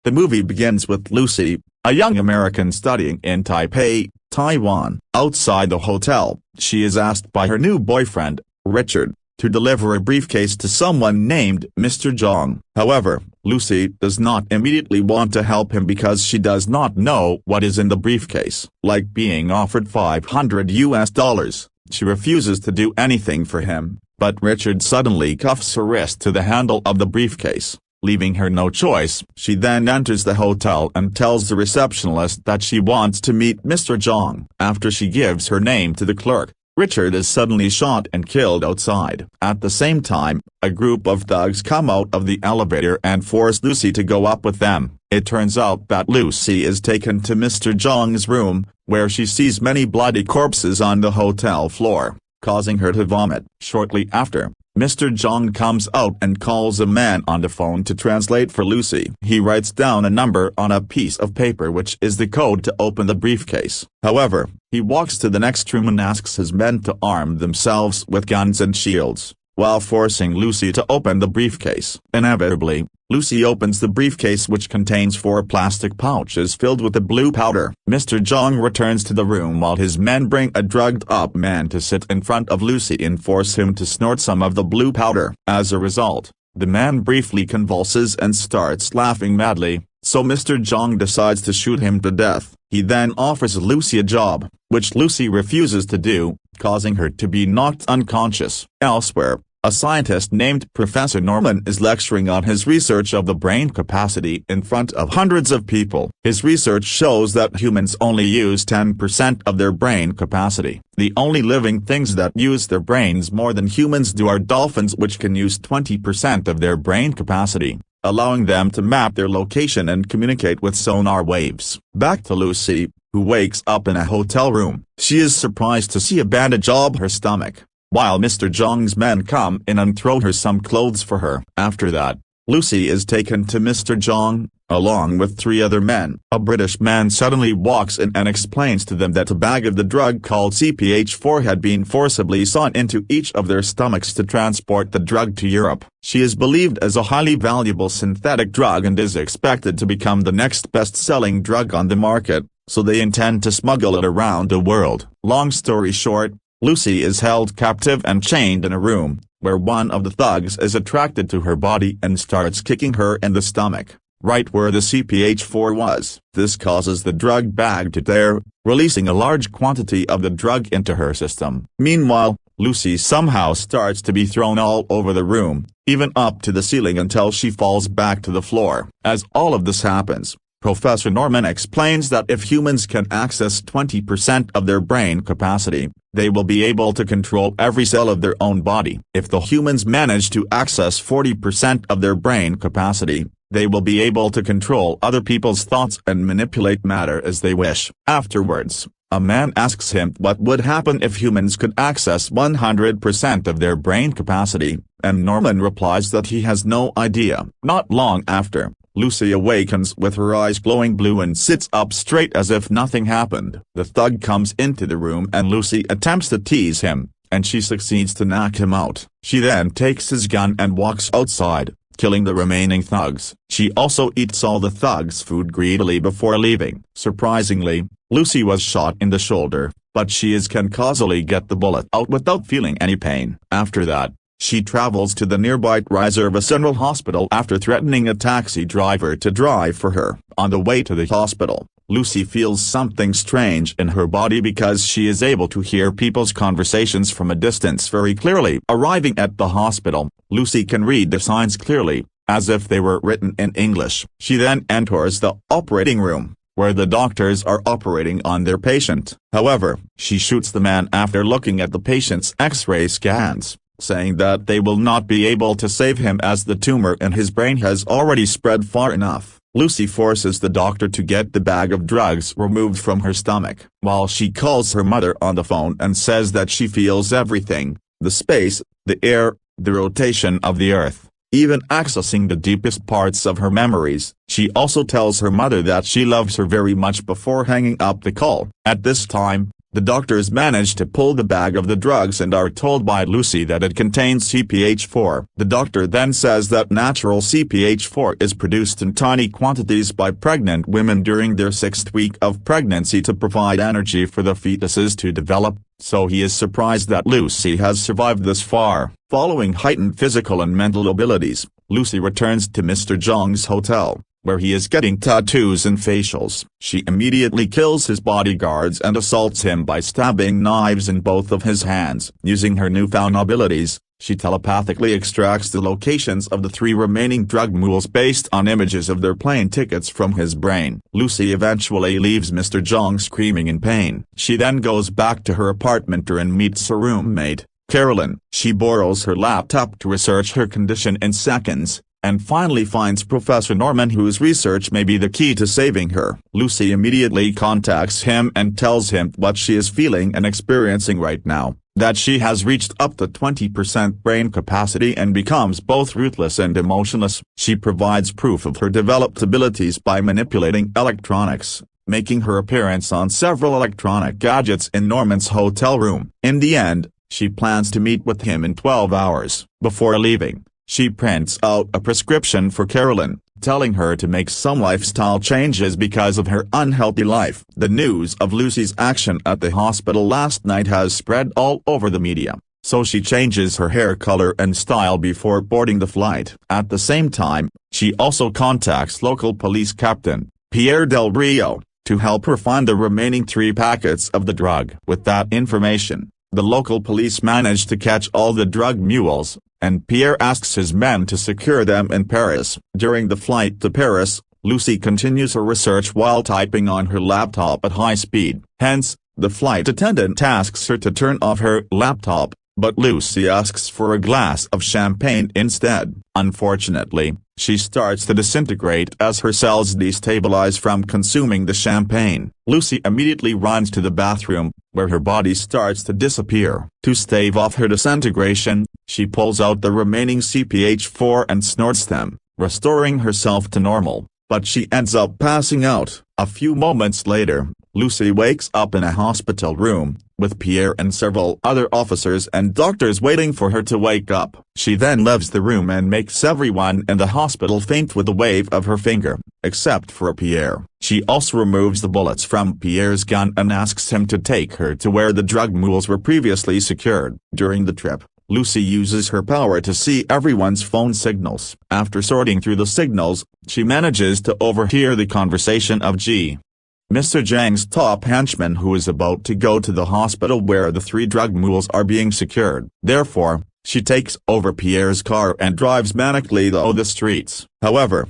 The movie begins with Lucy, a young American studying in Taipei, Taiwan. Outside the hotel, she is asked by her new boyfriend, Richard, to deliver a briefcase to someone named Mr. Zhang. However, Lucy does not immediately want to help him because she does not know what is in the briefcase. Like being offered $500, she refuses to do anything for him, but Richard suddenly cuffs her wrist to the handle of the briefcase, leaving her no choice. She then enters the hotel and tells the receptionist that she wants to meet Mr. Zhang. After she gives her name to the clerk, Richard is suddenly shot and killed outside. At the same time, a group of thugs come out of the elevator and force Lucy to go up with them. It turns out that Lucy is taken to Mr. Zhang's room, where she sees many bloody corpses on the hotel floor, causing her to vomit. Shortly after, Mr. Zhang comes out and calls a man on the phone to translate for Lucy. He writes down a number on a piece of paper which is the code to open the briefcase. However, he walks to the next room and asks his men to arm themselves with guns and shields, while forcing Lucy to open the briefcase. Inevitably, Lucy opens the briefcase, which contains 4 plastic pouches filled with the blue powder. Mr. Zhang returns to the room while his men bring a drugged-up man to sit in front of Lucy and force him to snort some of the blue powder. As a result, the man briefly convulses and starts laughing madly, so Mr. Zhang decides to shoot him to death. He then offers Lucy a job, which Lucy refuses to do, causing her to be knocked unconscious. Elsewhere, a scientist named Professor Norman is lecturing on his research of the brain capacity in front of hundreds of people. His research shows that humans only use 10% of their brain capacity. The only living things that use their brains more than humans do are dolphins, which can use 20% of their brain capacity, allowing them to map their location and communicate with sonar waves. Back to Lucy, who wakes up in a hotel room. She is surprised to see a bandage on her stomach, while Mr. Zhang's men come in and throw her some clothes for her. After that, Lucy is taken to Mr. Zhang, along with 3 other men. A British man suddenly walks in and explains to them that a bag of the drug called CPH4 had been forcibly sewn into each of their stomachs to transport the drug to Europe. She is believed as a highly valuable synthetic drug and is expected to become the next best-selling drug on the market, so they intend to smuggle it around the world. Long story short, Lucy is held captive and chained in a room, where one of the thugs is attracted to her body and starts kicking her in the stomach, right where the CPH4 was. This causes the drug bag to tear, releasing a large quantity of the drug into her system. Meanwhile, Lucy somehow starts to be thrown all over the room, even up to the ceiling, until she falls back to the floor. As all of this happens, Professor Norman explains that if humans can access 20% of their brain capacity, they will be able to control every cell of their own body. If the humans manage to access 40% of their brain capacity, they will be able to control other people's thoughts and manipulate matter as they wish. Afterwards, a man asks him what would happen if humans could access 100% of their brain capacity, and Norman replies that he has no idea. Not long after, Lucy awakens with her eyes glowing blue and sits up straight as if nothing happened. The thug comes into the room and Lucy attempts to tease him, and she succeeds to knock him out. She then takes his gun and walks outside, killing the remaining thugs. She also eats all the thugs' food greedily before leaving. Surprisingly, Lucy was shot in the shoulder, but she can causally get the bullet out without feeling any pain. After that, she travels to the nearby Reserva Central Hospital after threatening a taxi driver to drive for her. On the way to the hospital, Lucy feels something strange in her body because she is able to hear people's conversations from a distance very clearly. Arriving at the hospital, Lucy can read the signs clearly, as if they were written in English. She then enters the operating room, where the doctors are operating on their patient. However, she shoots the man after looking at the patient's X-ray scans, saying that they will not be able to save him as the tumor in his brain has already spread far enough. Lucy forces the doctor to get the bag of drugs removed from her stomach, while she calls her mother on the phone and says that she feels everything: the space, the air, the rotation of the earth, even accessing the deepest parts of her memories. She also tells her mother that she loves her very much before hanging up the call. At this time, The doctors manage to pull the bag of the drugs and are told by Lucy that it contains CPH4. The doctor then says that natural CPH4 is produced in tiny quantities by pregnant women during their 6th week of pregnancy to provide energy for the fetuses to develop, so he is surprised that Lucy has survived this far. Following heightened physical and mental abilities, Lucy returns to Mr. Zhang's hotel, where he is getting tattoos and facials. She immediately kills his bodyguards and assaults him by stabbing knives in both of his hands. Using her newfound abilities, she telepathically extracts the locations of the 3 remaining drug mules based on images of their plane tickets from his brain. Lucy eventually leaves Mr. Zhang screaming in pain. She then goes back to her apartment and meets her roommate, Carolyn. She borrows her laptop to research her condition in seconds, and finally finds Professor Norman, whose research may be the key to saving her. Lucy immediately contacts him and tells him what she is feeling and experiencing right now, that she has reached up to 20% brain capacity and becomes both ruthless and emotionless. She provides proof of her developed abilities by manipulating electronics, making her appearance on several electronic gadgets in Norman's hotel room. In the end, she plans to meet with him in 12 hours. Before leaving, she prints out a prescription for Carolyn, telling her to make some lifestyle changes because of her unhealthy life. The news of Lucy's action at the hospital last night has spread all over the media, so she changes her hair color and style before boarding the flight. At the same time, she also contacts local police captain, Pierre Del Rio, to help her find the remaining 3 packets of the drug. With that information, the local police manage to catch all the drug mules, and Pierre asks his men to secure them in Paris. During the flight to Paris, Lucy continues her research while typing on her laptop at high speed. Hence, the flight attendant asks her to turn off her laptop, but Lucy asks for a glass of champagne instead. Unfortunately, she starts to disintegrate as her cells destabilize from consuming the champagne. Lucy immediately runs to the bathroom, where her body starts to disappear. To stave off her disintegration, she pulls out the remaining CPH4 and snorts them, restoring herself to normal, but she ends up passing out. A few moments later, Lucy wakes up in a hospital room, with Pierre and several other officers and doctors waiting for her to wake up. She then leaves the room and makes everyone in the hospital faint with a wave of her finger, except for Pierre. She also removes the bullets from Pierre's gun and asks him to take her to where the drug mules were previously secured. During the trip, Lucy uses her power to see everyone's phone signals. After sorting through the signals, she manages to overhear the conversation of Mr. Zhang's top henchman, who is about to go to the hospital where the 3 drug mules are being secured. Therefore, she takes over Pierre's car and drives manically through the streets. However,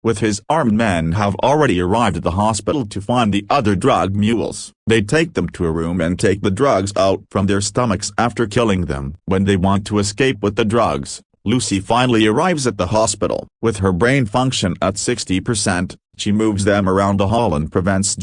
with his armed men have already arrived at the hospital to find the other drug mules. They take them to a room and take the drugs out from their stomachs after killing them. When they want to escape with the drugs, Lucy finally arrives at the hospital. With her brain function at 60%, she moves them around the hall and prevents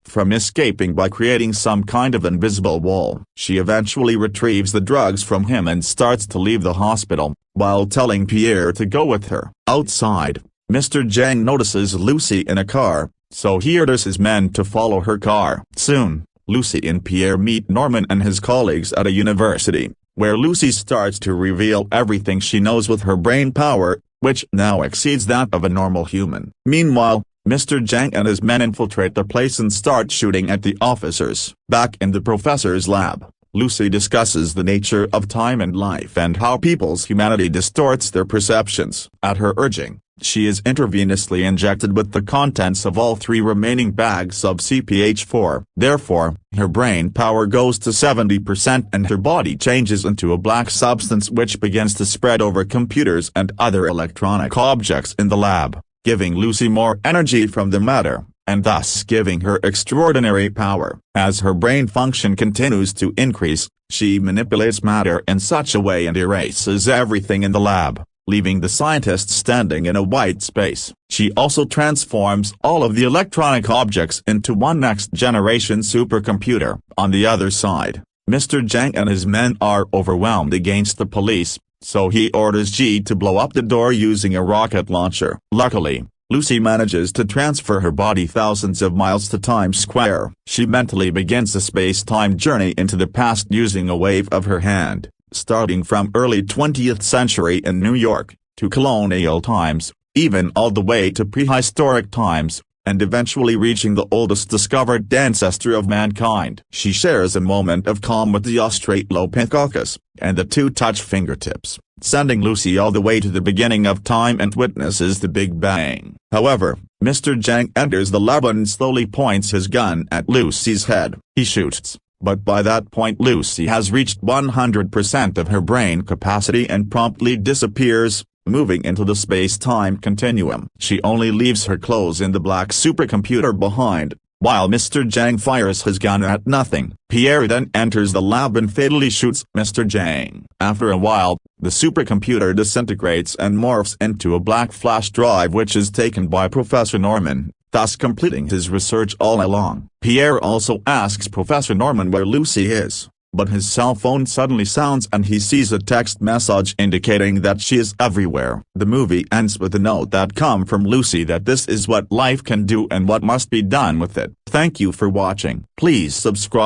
from escaping by creating some kind of invisible wall. She eventually retrieves the drugs from him and starts to leave the hospital, while telling Pierre to go with her. Outside, Mr. Zhang notices Lucy in a car, so he orders his men to follow her car. Soon, Lucy and Pierre meet Norman and his colleagues at a university, where Lucy starts to reveal everything she knows with her brain power, which now exceeds that of a normal human. Meanwhile, Mr. Zhang and his men infiltrate the place and start shooting at the officers. Back in the professor's lab, Lucy discusses the nature of time and life and how people's humanity distorts their perceptions. At her urging, she is intravenously injected with the contents of all 3 remaining bags of CPH4. Therefore, her brain power goes to 70% and her body changes into a black substance which begins to spread over computers and other electronic objects in the lab, giving Lucy more energy from the matter, and thus giving her extraordinary power. As her brain function continues to increase, she manipulates matter in such a way and erases everything in the lab, leaving the scientists standing in a white space. She also transforms all of the electronic objects into one next-generation supercomputer. On the other side, Mr. Zhang and his men are overwhelmed against the police, so he orders to blow up the door using a rocket launcher. Luckily, Lucy manages to transfer her body thousands of miles to Times Square. She mentally begins a space-time journey into the past using a wave of her hand, starting from early 20th century in New York, to colonial times, even all the way to prehistoric times, and eventually reaching the oldest discovered ancestor of mankind. She shares a moment of calm with the Australopithecus, and the two touch fingertips, sending Lucy all the way to the beginning of time and witnesses the Big Bang. However, Mr. Jang enters the lab and slowly points his gun at Lucy's head. He shoots, but by that point Lucy has reached 100% of her brain capacity and promptly disappears, moving into the space-time continuum. She only leaves her clothes in the black supercomputer behind, while Mr. Jang fires his gun at nothing. Pierre then enters the lab and fatally shoots Mr. Jang. After a while, the supercomputer disintegrates and morphs into a black flash drive which is taken by Professor Norman, thus completing his research all along. Pierre also asks Professor Norman where Lucy is, but his cell phone suddenly sounds and he sees a text message indicating that she is everywhere. The movie ends with a note that comes from Lucy that this is what life can do and what must be done with it. Thank you for watching. Please subscribe.